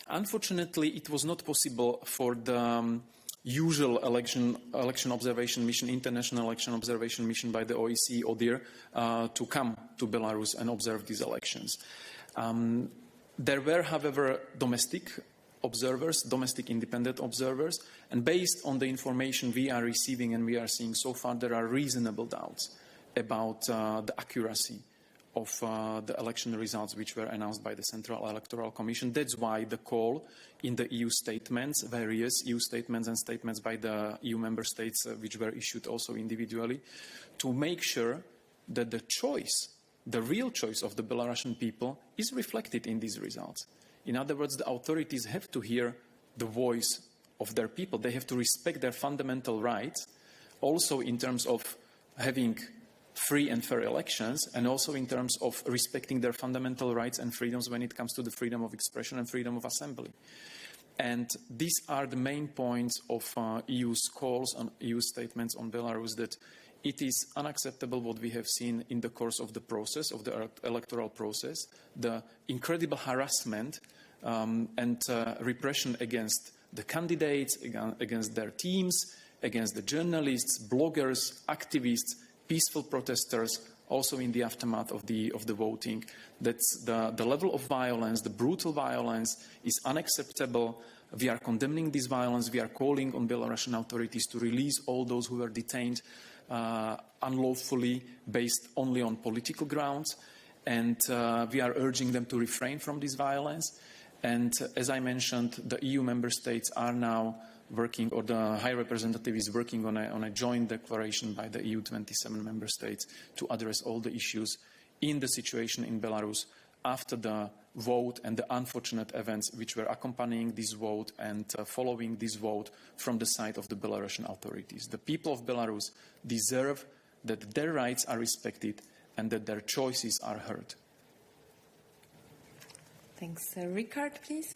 Unfortunately, it was not possible for the usual election observation mission, international election observation mission by the OSCE ODIHR to come to Belarus and observe these elections. There were, however, domestic observers, domestic independent observers, and based on the information we are receiving and we are seeing so far, there are reasonable doubts about the accuracy of the election results which were announced by the Central Electoral Commission. That's why the call in the EU statements, various EU statements and statements by the EU member states which were issued also individually, to make sure that the choice, the real choice of the Belarusian people is reflected in these results. In other words, the authorities have to hear the voice of their people. They have to respect their fundamental rights, also in terms of having free and fair elections, and also in terms of respecting their fundamental rights and freedoms when it comes to the freedom of expression and freedom of assembly. And these are the main points of EU's calls and EU statements on Belarus, that it is unacceptable what we have seen in the course of the process, of the electoral process, the incredible harassment and repression against the candidates, against their teams, against the journalists, bloggers, activists, peaceful protesters, also in the aftermath of the voting. That's the level of violence, the brutal violence is unacceptable. We are condemning this violence. We are calling on Belarusian authorities to release all those who were detained unlawfully based only on political grounds. And we are urging them to refrain from this violence. And as I mentioned, the EU member states are now working, or the High Representative is working on a joint declaration by the EU 27 member states to address all the issues in the situation in Belarus after the vote and the unfortunate events which were accompanying this vote and following this vote from the side of the Belarusian authorities. The people of Belarus deserve that their rights are respected and that their choices are heard. Thanks. Ricard, please.